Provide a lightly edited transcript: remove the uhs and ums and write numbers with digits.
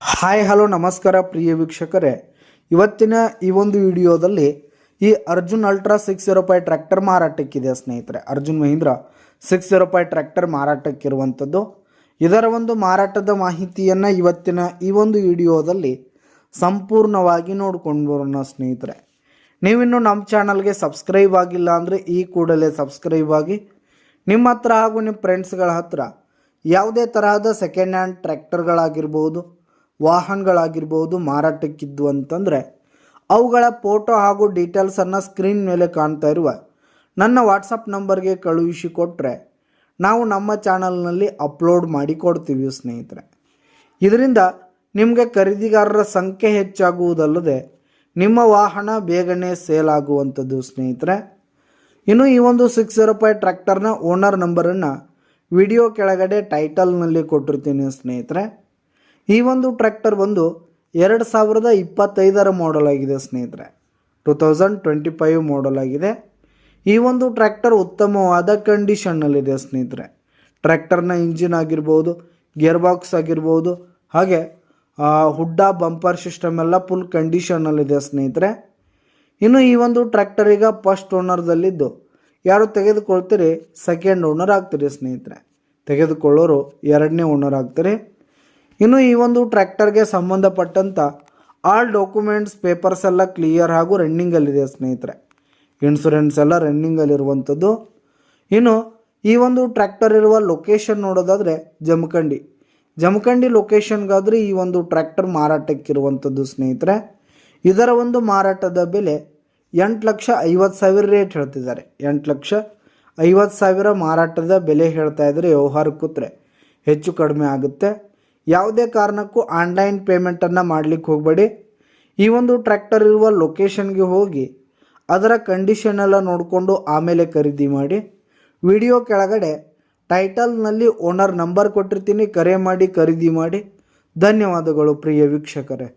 Hi hello ನಮಸ್ಕಾರ ಪ್ರಿಯ ವೀಕ್ಷಕರೇ, ಇವತ್ತಿನ ಈ ಒಂದು ವಿಡಿಯೋದಲ್ಲಿ ಈ ಅರ್ಜುನ್ ಅಲ್ಟ್ರಾ 605 ಟ್ರ್ಯಾಕ್ಟರ್ ಮಾರಾಟಕ್ಕಿದೆ ಸ್ನೇಹಿತರೆ. ಅರ್ಜುನ್ ಮಹೀಂದ್ರ 605 ಟ್ರ್ಯಾಕ್ಟರ್ ಮಾರಾಟಕ್ಕಿರುವಂಥದ್ದು. ಇದರ ಒಂದು ಮಾರಾಟದ ಮಾಹಿತಿಯನ್ನು ಇವತ್ತಿನ ಈ ಒಂದು ವಿಡಿಯೋದಲ್ಲಿ ಸಂಪೂರ್ಣವಾಗಿ ನೋಡ್ಕೊಂಡು ಬರೋಣ ಸ್ನೇಹಿತರೆ. ನೀವಿನ್ನು ನಮ್ಮ ಚಾನಲ್ಗೆ ಸಬ್ಸ್ಕ್ರೈಬ್ ಆಗಿಲ್ಲ ಅಂದರೆ ಈ ಕೂಡಲೇ ಸಬ್ಸ್ಕ್ರೈಬ್ ಆಗಿ, ನಿಮ್ಮ ಹತ್ರ ಹಾಗೂ ನಿಮ್ಮ ಫ್ರೆಂಡ್ಸ್ಗಳ ಹತ್ರ ಯಾವುದೇ ತರಹದ ಸೆಕೆಂಡ್ ಹ್ಯಾಂಡ್ ಟ್ರ್ಯಾಕ್ಟರ್ಗಳಾಗಿರ್ಬೋದು, ವಾಹನಗಳಾಗಿರ್ಬೋದು ಮಾರಾಟಕ್ಕಿದ್ದು ಅಂತಂದರೆ ಅವುಗಳ ಫೋಟೋ ಹಾಗೂ ಡೀಟೇಲ್ಸನ್ನು ಸ್ಕ್ರೀನ್ ಮೇಲೆ ಕಾಣ್ತಾ ಇರುವ ನನ್ನ ವಾಟ್ಸಪ್ ನಂಬರ್ಗೆ ಕಳುಹಿಸಿ ಕೊಟ್ಟರೆ ನಾವು ನಮ್ಮ ಚಾನಲ್ನಲ್ಲಿ ಅಪ್ಲೋಡ್ ಮಾಡಿ ಕೊಡ್ತೀವಿ ಸ್ನೇಹಿತರೆ. ಇದರಿಂದ ನಿಮಗೆ ಖರೀದಿಗಾರರ ಸಂಖ್ಯೆ ಹೆಚ್ಚಾಗುವುದಲ್ಲದೆ ನಿಮ್ಮ ವಾಹನ ಬೇಗನೆ ಸೇಲ್ ಆಗುವಂಥದ್ದು ಸ್ನೇಹಿತರೆ. ಇನ್ನು ಈ ಒಂದು 605 ಟ್ರ್ಯಾಕ್ಟರ್ನ ಓನರ್ ನಂಬರನ್ನು ವಿಡಿಯೋ ಕೆಳಗಡೆ ಟೈಟಲ್ನಲ್ಲಿ ಕೊಟ್ಟಿರ್ತೀನಿ ಸ್ನೇಹಿತರೆ. ಈ ಒಂದು ಟ್ರ್ಯಾಕ್ಟರ್ ಬಂದು 2025 ಮಾಡೆಲ್ ಆಗಿದೆ ಸ್ನೇಹಿತರೆ. 2025 ಮಾಡೆಲ್ ಆಗಿದೆ. ಈ ಒಂದು ಟ್ರ್ಯಾಕ್ಟರ್ ಉತ್ತಮವಾದ ಕಂಡೀಷನ್ನಲ್ಲಿದೆ ಸ್ನೇಹಿತರೆ. ಟ್ರ್ಯಾಕ್ಟರ್ನ ಇಂಜಿನ್ ಆಗಿರ್ಬೋದು, ಗೇರ್ ಬಾಕ್ಸ್ ಆಗಿರ್ಬೋದು, ಹಾಗೆ ಹುಡ್ಡ ಬಂಪರ್ ಸಿಸ್ಟಮ್ ಎಲ್ಲ ಫುಲ್ ಕಂಡೀಷನ್ನಲ್ಲಿದೆ ಸ್ನೇಹಿತರೆ. ಇನ್ನು ಈ ಒಂದು ಟ್ರ್ಯಾಕ್ಟರ್ ಈಗ ಫಸ್ಟ್ ಓನರ್ದಲ್ಲಿದ್ದು ಯಾರು ತೆಗೆದುಕೊಳ್ತೀರಿ ಸೆಕೆಂಡ್ ಓನರ್ ಆಗ್ತೀರಿ ಸ್ನೇಹಿತರೆ. ತೆಗೆದುಕೊಳ್ಳೋರು ಎರಡನೇ ಓನರ್ ಆಗ್ತೀರಿ. ಇನ್ನು ಈ ಒಂದು ಟ್ರ್ಯಾಕ್ಟರ್ಗೆ ಸಂಬಂಧಪಟ್ಟಂಥ ಆಲ್ ಡಾಕ್ಯುಮೆಂಟ್ಸ್ ಪೇಪರ್ಸ್ ಎಲ್ಲ ಕ್ಲಿಯರ್ ಹಾಗೂ ರನ್ನಿಂಗಲ್ಲಿದೆ ಸ್ನೇಹಿತರೆ. ಇನ್ಶೂರೆನ್ಸ್ ಎಲ್ಲ ರನ್ನಿಂಗಲ್ಲಿರುವಂಥದ್ದು. ಇನ್ನು ಈ ಒಂದು ಟ್ರ್ಯಾಕ್ಟರ್ ಇರುವ ಲೊಕೇಶನ್ ನೋಡೋದಾದರೆ ಜಮಖಂಡಿ ಲೊಕೇಶನ್ಗಾದರೆ ಈ ಒಂದು ಟ್ರ್ಯಾಕ್ಟರ್ ಮಾರಾಟಕ್ಕಿರುವಂಥದ್ದು ಸ್ನೇಹಿತರೆ. ಇದರ ಒಂದು ಮಾರಾಟದ ಬೆಲೆ 8,50,000 ರೇಟ್ ಹೇಳ್ತಿದ್ದಾರೆ. 8,50,000 ಮಾರಾಟದ ಬೆಲೆ ಹೇಳ್ತಾ ಇದ್ದಾರೆ. ವ್ಯವಹಾರ ಕೂತ್ರೆ ಹೆಚ್ಚು ಕಡಿಮೆ ಆಗುತ್ತೆ. ಯಾವುದೇ ಕಾರಣಕ್ಕೂ ಆನ್ಲೈನ್ ಪೇಮೆಂಟನ್ನು ಮಾಡಲಿಕ್ಕೆ ಹೋಗಬೇಡಿ. ಈ ಒಂದು ಟ್ರ್ಯಾಕ್ಟರ್ ಇರುವ ಲೊಕೇಶನ್ಗೆ ಹೋಗಿ ಅದರ ಕಂಡೀಷನ್ ಎಲ್ಲ ನೋಡಿಕೊಂಡು ಆಮೇಲೆ ಖರೀದಿ ಮಾಡಿ. ವಿಡಿಯೋ ಕೆಳಗಡೆ ಟೈಟಲ್ನಲ್ಲಿ ಓನರ್ ನಂಬರ್ ಕೊಟ್ಟಿರ್ತೀನಿ, ಕರೆ ಮಾಡಿ ಖರೀದಿ ಮಾಡಿ. ಧನ್ಯವಾದಗಳು ಪ್ರಿಯ ವೀಕ್ಷಕರೇ.